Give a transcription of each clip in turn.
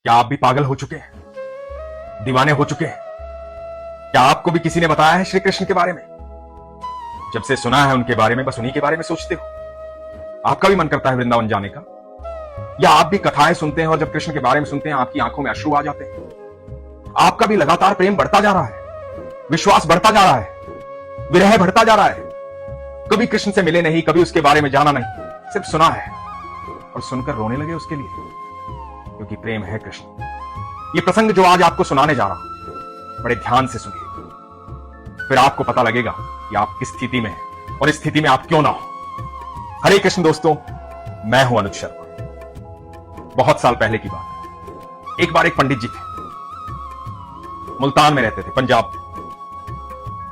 क्या आप भी पागल हो चुके हैं, दीवाने हो चुके हैं? क्या आपको भी किसी ने बताया है श्री कृष्ण के बारे में? जब से सुना है उनके बारे में, बस उन्हीं के बारे में सोचते हो। आपका भी मन करता है वृंदावन जाने का? या आप भी कथाएं सुनते हैं और जब कृष्ण के बारे में सुनते हैं आपकी आंखों में अश्रु आ जाते हैं? आपका भी लगातार प्रेम बढ़ता जा रहा है, विश्वास बढ़ता जा रहा है, विरह बढ़ता जा रहा है। कभी कृष्ण से मिले नहीं, कभी उसके बारे में जाना नहीं, सिर्फ सुना है और सुनकर रोने लगे उसके लिए, क्योंकि प्रेम है कृष्ण। ये प्रसंग जो आज आपको सुनाने जा रहा हूं, बड़े ध्यान से सुनिए, फिर आपको पता लगेगा कि आप किस स्थिति में हैं और इस स्थिति में आप क्यों ना हो। हरे कृष्ण दोस्तों, मैं हूं अनुज शर्मा। बहुत साल पहले की बात है। एक बार एक पंडित जी थे, मुल्तान में रहते थे, पंजाब में।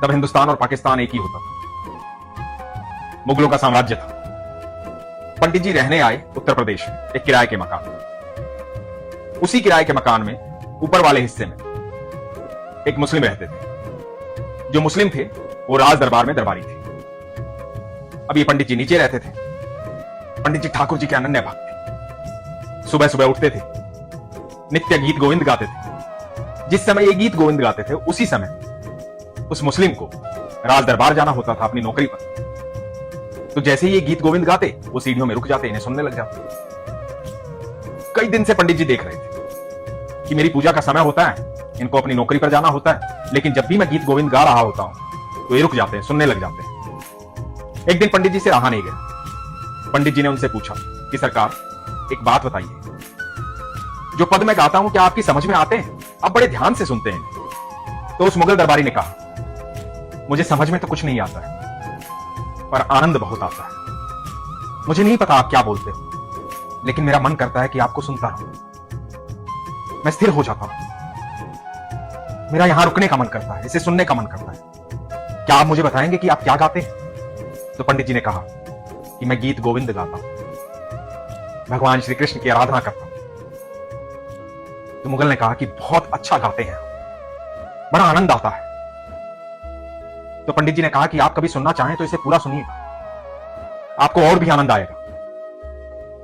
तब हिंदुस्तान और पाकिस्तान एक ही होता था, मुगलों का साम्राज्य था। पंडित जी रहने आए उत्तर प्रदेश में एक किराए के मकान में। उसी किराए के मकान में ऊपर वाले हिस्से में एक मुस्लिम रहते थे। जो मुस्लिम थे वो राज दरबार में दरबारी थे। अब ये पंडित जी नीचे रहते थे। पंडित जी ठाकुर जी के अनन्य भक्त थे। सुबह सुबह उठते थे, नित्य गीत गोविंद गाते थे। जिस समय ये गीत गोविंद गाते थे उसी समय उस मुस्लिम को राज दरबार जाना होता था अपनी नौकरी पर। तो जैसे ही ये गीत गोविंद गाते, वो सीढ़ियों में रुक जाते, इन्हें सुनने लग जाते। कई दिन से पंडित जी देख रहे थे कि मेरी पूजा का समय होता है, इनको अपनी नौकरी पर जाना होता है, लेकिन जब भी मैं गीत गोविंद गा रहा होता हूं तो ये रुक जाते हैं, सुनने लग जाते हैं। एक दिन पंडित जी से रहा नहीं गया। पंडित जी ने उनसे पूछा कि सरकार, एक बात बताइए, जो पद मैं गाता हूं क्या आपकी समझ में आते हैं? आप बड़े ध्यान से सुनते हैं। तो उस मुगल दरबारी ने कहा, मुझे समझ में तो कुछ नहीं आता है, पर आनंद बहुत आता है। मुझे नहीं पता आप क्या बोलते हो, लेकिन मेरा मन करता है कि आपको सुनता रहूं। मैं स्थिर हो जाता हूं, मेरा यहां रुकने का मन करता है, इसे सुनने का मन करता है। क्या आप मुझे बताएंगे कि आप क्या गाते हैं? तो पंडित जी ने कहा कि मैं गीत गोविंद गाता हूं, भगवान श्री कृष्ण की आराधना करता हूं। तो मुगल ने कहा कि बहुत अच्छा गाते हैं, बड़ा आनंद आता है। तो पंडित जी ने कहा कि आप कभी सुनना चाहें तो इसे पूरा सुनिए, आपको और भी आनंद आएगा।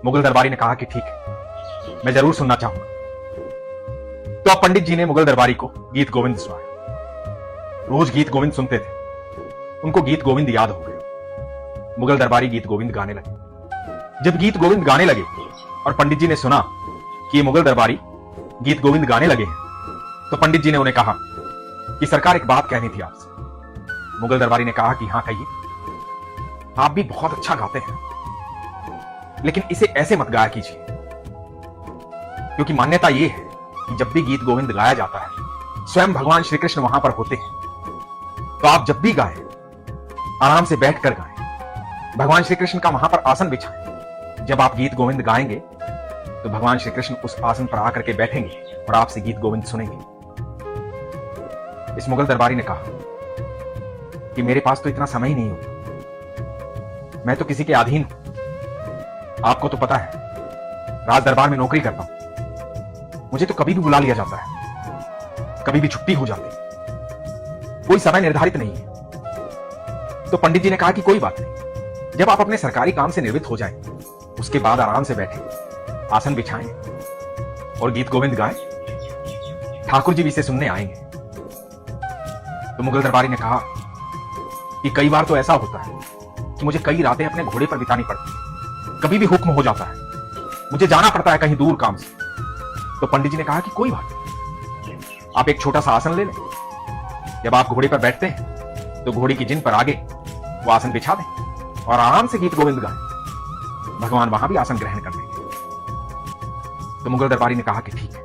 मुगल दरबारी ने कहा कि ठीक है, मैं जरूर सुनना चाहूंगा। तो अब पंडित जी ने मुगल दरबारी को गीत गोविंद सुनाया। रोज गीत गोविंद सुनते थे, उनको गीत गोविंद याद हो गया। मुगल दरबारी गीत गोविंद गाने लगे। जब गीत गोविंद गाने लगे और पंडित जी ने सुना कि ये मुगल दरबारी गीत गोविंद गाने लगे हैं, तो पंडित जी ने उन्हें कहा कि सरकार, एक बात कहनी थी आपसे। मुगल दरबारी ने कहा कि हां कहिए, आप भी बहुत अच्छा गाते हैं, लेकिन इसे ऐसे मत गाया कीजिए, क्योंकि मान्यता यह है कि जब भी गीत गोविंद गाया जाता है स्वयं भगवान श्री कृष्ण वहां पर होते हैं। तो आप जब भी गाएं आराम से बैठकर गाएं, भगवान श्री कृष्ण का वहां पर आसन बिछाएं। जब आप गीत गोविंद गाएंगे तो भगवान श्री कृष्ण उस आसन पर आकर के बैठेंगे और आपसे गीत गोविंद सुनेंगे। इस मुगल दरबारी ने कहा कि मेरे पास तो इतना समय ही नहीं होता, मैं तो किसी के अधीन हूं। आपको तो पता है, राज दरबार में नौकरी करता हूं, मुझे तो कभी भी बुला लिया जाता है, कभी भी छुट्टी हो जाती है, कोई समय निर्धारित नहीं है। तो पंडित जी ने कहा कि कोई बात नहीं, जब आप अपने सरकारी काम से निवृत्त हो जाएं, उसके बाद आराम से बैठें, आसन बिछाएं और गीत गोविंद गाएं, ठाकुर जी भी इसे सुनने आएंगे। तो मुगल दरबारी ने कहा कि कई बार तो ऐसा होता है कि मुझे कई रातें अपने घोड़े पर बितानी पड़ती है, कभी भी हुक्म हो जाता है, मुझे जाना पड़ता है कहीं दूर काम से। तो पंडित जी ने कहा कि कोई बात नहीं, आप एक छोटा सा आसन ले लें। जब आप घोड़े पर बैठते हैं तो घोड़ी की जिन पर आगे वो आसन बिछा दें और आराम से गीत गोविंद गाएं, भगवान वहां भी आसन ग्रहण कर लेंगे। तो मुगल दरबारी ने कहा कि ठीक है,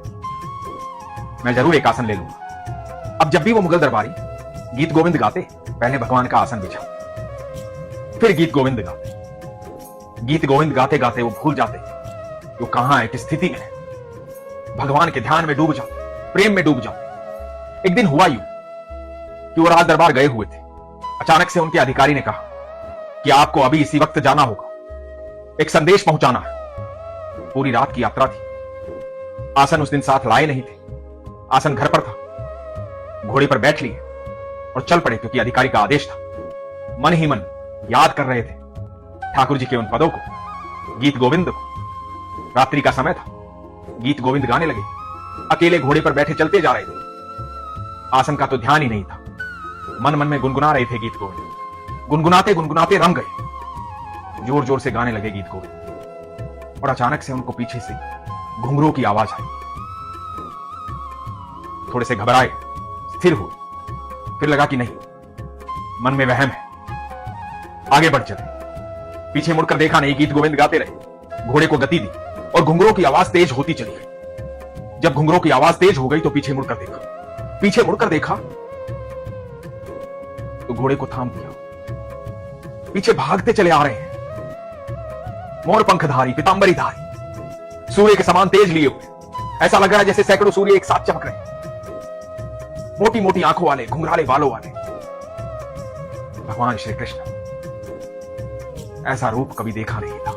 मैं जरूर एक आसन ले लूंगा। अब जब भी वो मुगल दरबारी गीत गोविंद गाते, पहले भगवान का आसन बिछा, फिर गीत गोविंद गाते। गीत गोविंद गाते गाते वो भूल जाते वो कहां है, किस स्थिति में है, भगवान के ध्यान में डूब जाते, प्रेम में डूब जाते। एक दिन हुआ यूं कि वो राज दरबार गए हुए थे। अचानक से उनके अधिकारी ने कहा कि आपको अभी इसी वक्त जाना होगा, एक संदेश पहुंचाना है। पूरी रात की यात्रा थी, आसन उस दिन साथ लाए नहीं थे, आसन घर पर था। घोड़े पर बैठ लिए और चल पड़े, क्योंकि अधिकारी का आदेश था। मन ही मन याद कर रहे थे ठाकुर जी के उन पदों को, गीत गोविंद को। रात्रि का समय था, गीत गोविंद गाने लगे। अकेले घोड़े पर बैठे चलते जा रहे थे। आसन का तो ध्यान ही नहीं था। मन मन में गुनगुना रहे थे गीत गोविंद। गुनगुनाते गुनगुनाते रंग गए। जोर जोर से गाने लगे गीत गोविंद। और अचानक से उनको पीछे से घुंघरू की आवाज आई। थोड़े से घबराए, स्थिर हुए। फिर लगा कि नहीं, मन में वहम है। आगे बढ़ चले। पीछे मुड़कर देखा नहीं, गीत गोविंद गाते रहे। घोड़े को गति दी और घुंघरू की आवाज तेज होती चली गई। जब घुंघरू की आवाज तेज हो गई तो पीछे मुड़कर देखा। पीछे मुड़कर देखा तो घोड़े को थाम दिया। पीछे भागते चले आ रहे हैं मोर पंखधारी, पीतांबरीधारी, सूर्य के समान तेज लिए हुए। ऐसा लग रहा है जैसे सैकड़ों सूर्य एक साथ चमक रहे हैं। मोटी मोटी आंखों वाले, घुंघराले बालों वाले भगवान श्री कृष्ण। ऐसा रूप कभी देखा नहीं था,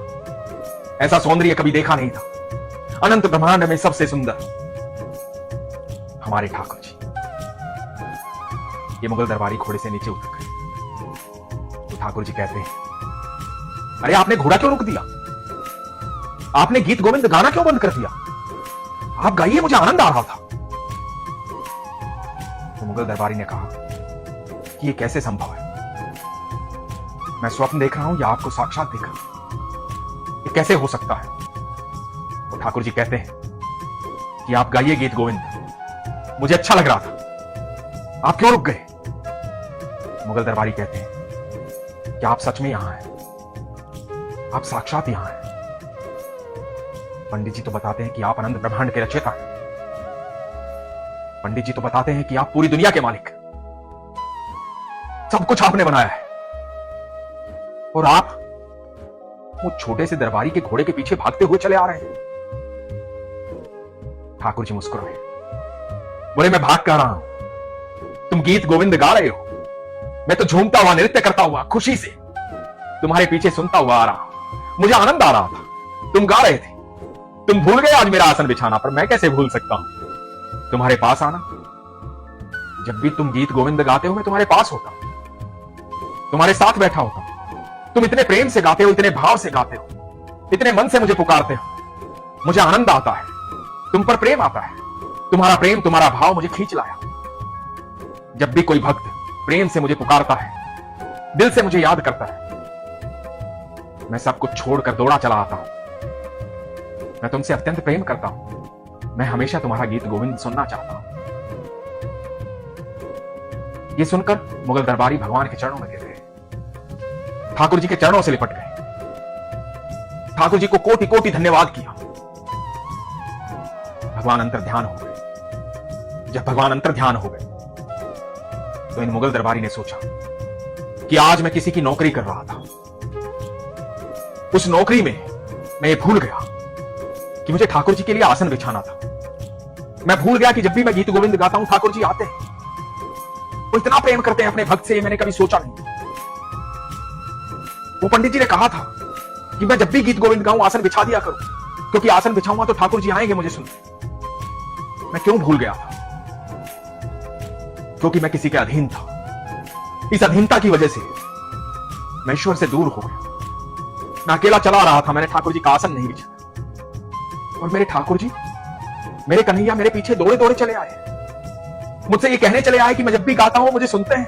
ऐसा सौंदर्य कभी देखा नहीं था। अनंत ब्रह्मांड में सबसे सुंदर हमारे ठाकुर जी। ये मुगल दरबारी घोड़े से नीचे उतर गए तो ठाकुर जी कहते हैं, अरे आपने घोड़ा क्यों रोक दिया? आपने गीत गोविंद गाना क्यों बंद कर दिया? आप गाइए, मुझे आनंद आ रहा था। तो मुगल दरबारी ने कहा कि ये कैसे संभव है? मैं स्वप्न देख रहा हूं या आपको साक्षात देख रहा हूं? ये कैसे हो सकता है? तो ठाकुर जी कहते हैं कि आप गाइए गीत गोविंद, मुझे अच्छा लग रहा था। आप क्यों रुक गए? मुगल दरबारी कहते हैं कि आप सच में यहां हैं, आप साक्षात यहां हैं। पंडित जी तो बताते हैं कि आप अनंत ब्रह्मांड के रचयिता हैं। पंडित जी तो बताते हैं कि आप पूरी दुनिया के मालिक, सब कुछ आपने बनाया है। और आप वो छोटे से दरबारी के घोड़े के पीछे भागते हुए चले आ रहे हैं। ठाकुर जी मुस्कुराए, बोले मैं भाग कर रहा हूं, तुम गीत गोविंद गा रहे हो, मैं तो झूमता हुआ, नृत्य करता हुआ, खुशी से तुम्हारे पीछे सुनता हुआ आ रहा हूं। मुझे आनंद आ रहा था। तुम गा रहे थे, तुम भूल गए आज मेरा आसन बिछाना, पर मैं कैसे भूल सकता हूं तुम्हारे पास आना। जब भी तुम गीत गोविंद गाते हो मैं तुम्हारे पास होता, तुम्हारे साथ बैठा होता। तुम इतने प्रेम से गाते हो, इतने भाव से गाते हो, इतने मन से मुझे पुकारते हो। मुझे आनंद आता है, तुम पर प्रेम आता है। तुम्हारा प्रेम, तुम्हारा भाव मुझे खींच लाया। जब भी कोई भक्त प्रेम से मुझे पुकारता है, दिल से मुझे याद करता है, मैं सब कुछ छोड़कर दौड़ा चला आता हूं। मैं तुमसे अत्यंत प्रेम करता हूं। मैं हमेशा तुम्हारा गीत गोविंद सुनना चाहता हूं। यह सुनकर मुगल दरबारी भगवान के चरणों में गिर गए। ठाकुर जी के चरणों से लिपट गए। ठाकुर जी को कोटि कोटि धन्यवाद किया। भगवान अंतर ध्यान हो गए। जब भगवान अंतर ध्यान हो गए तो इन मुगल दरबारी ने सोचा कि आज मैं किसी की नौकरी कर रहा था। उस नौकरी में मैं ये भूल गया कि मुझे ठाकुर जी के लिए आसन बिछाना था। मैं भूल गया कि जब भी मैं गीत गोविंद गाता हूं ठाकुर जी आते हैं। वो इतना प्रेम करते हैं अपने भक्त से, मैंने कभी सोचा नहीं। वो पंडित जी ने कहा था कि मैं जब भी गीत गोविंद गाऊं आसन बिछा दिया करूं, क्योंकि आसन बिछाऊंगा तो ठाकुर जी आएंगे मुझे सुनने। मैं क्यों भूल गया था? क्योंकि मैं किसी के अधीन था। इस अधीनता की वजह से मैं ईश्वर से दूर हो गया। मैं अकेला चला रहा था, मैंने ठाकुर जी का आसन नहीं बिछाया। और मेरे ठाकुर जी, मेरे कन्हैया मेरे पीछे दौड़े दौड़े चले आए। मुझसे ये कहने चले आए कि मैं जब भी गाता हूं मुझे सुनते हैं।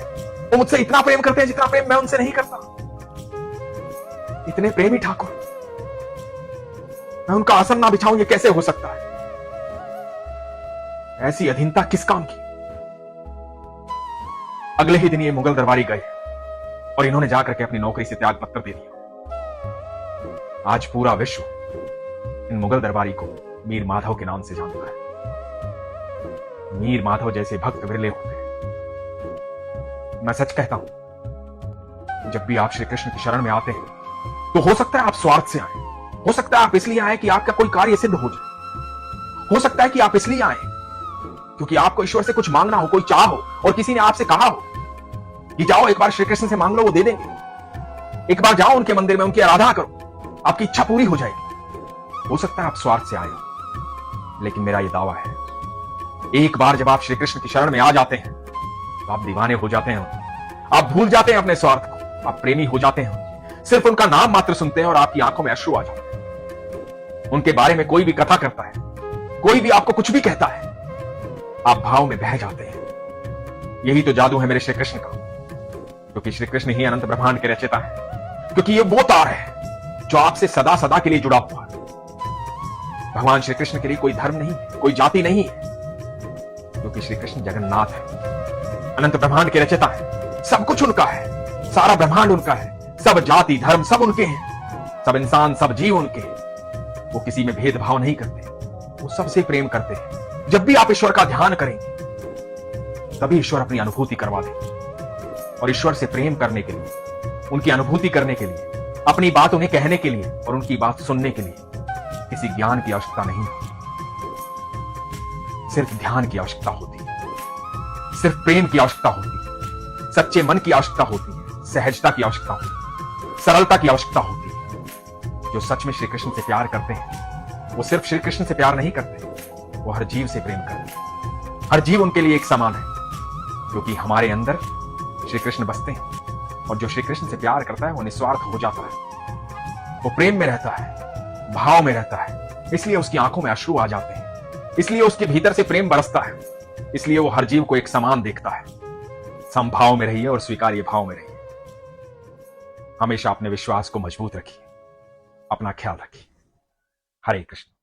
वो मुझसे इतना प्रेम करते हैं जितना प्रेम मैं उनसे नहीं करता। इतने प्रेमी ठाकुर, मैं उनका आसन ना बिछाऊं, ये कैसे हो सकता है? ऐसी अधीनता किस काम की? अगले ही दिन ये मुगल दरबारी गए और इन्होंने जाकर के अपनी नौकरी से त्याग पत्र दे दिया। आज पूरा विश्व इन मुगल दरबारी को मीर माधव के नाम से जानता है। मीर माधव जैसे भक्त विरले होते हैं। मैं सच कहता हूं, जब भी आप श्री कृष्ण की शरण में आते हैं तो हो सकता है आप स्वार्थ से आए, हो सकता है आप इसलिए आए कि आपका कोई कार्य सिद्ध हो जाए, हो सकता है कि आप इसलिए आए क्योंकि आपको ईश्वर से कुछ मांगना हो, कोई चाह हो, और किसी ने आपसे कहा हो कि जाओ एक बार श्री कृष्ण से मांग लो, वो दे देंगे। एक बार जाओ उनके मंदिर में, उनकी आराधना करो, आपकी इच्छा पूरी हो जाएगी। हो सकता है आप स्वार्थ से आए हो, लेकिन मेरा यह दावा है, एक बार जब आप श्री कृष्ण की शरण में आ जाते हैं तो आप दीवाने हो जाते हैं। आप भूल जाते हैं अपने स्वार्थ को, आप प्रेमी हो जाते हैं। सिर्फ उनका नाम मात्र सुनते हैं और आपकी आंखों में अश्रु आ जाते हैं। उनके बारे में कोई भी कथा करता है कोई भी आपको कुछ भी कहता है, आप भाव में बह जाते हैं। यही तो जादू है मेरे श्री कृष्ण का, क्योंकि श्री कृष्ण ही अनंत ब्रह्मांड के रचयिता है, क्योंकि ये वो तार है जो आपसे सदा सदा के लिए जुड़ा हुआ है। भगवान श्री कृष्ण के लिए कोई धर्म नहीं, कोई जाति नहीं है, क्योंकि श्री कृष्ण जगन्नाथ है, अनंत ब्रह्मांड के रचयिता है। सब कुछ उनका है, सारा ब्रह्मांड उनका है, सब जाति धर्म सब उनके हैं, सब इंसान सब जीव उनके हैं। वो किसी में भेदभाव नहीं करते, वो सबसे प्रेम करते हैं। जब भी आप ईश्वर का ध्यान करेंगे तभी ईश्वर अपनी अनुभूति करवा देंगे। और ईश्वर से प्रेम करने के लिए, उनकी अनुभूति करने के लिए, अपनी बात उन्हें कहने के लिए और उनकी बात सुनने के लिए किसी ज्ञान की आवश्यकता नहीं होती, सिर्फ ध्यान की आवश्यकता होती है, सिर्फ प्रेम की आवश्यकता होती है, सच्चे मन की आवश्यकता होती है, सहजता की आवश्यकता होती है, सरलता की आवश्यकता होती है। जो सच में श्री कृष्ण से प्यार करते हैं वो सिर्फ श्री कृष्ण से प्यार नहीं करते, वो हर जीव से प्रेम करते हैं। हर जीव उनके लिए एक समान है, क्योंकि हमारे अंदर श्री कृष्ण बसते हैं। और जो श्री कृष्ण से प्यार करता है वो निस्वार्थ हो जाता है, वो प्रेम में रहता है, भाव में रहता है, इसलिए उसकी आंखों में अश्रु आ जाते हैं, इसलिए उसके भीतर से प्रेम बरसता है, इसलिए वो हर जीव को एक समान देखता है। समभाव में रहिए और स्वीकार्य भाव में रहिए। हमेशा अपने विश्वास को मजबूत रखिए, अपना ख्याल रखिए। हरे कृष्ण।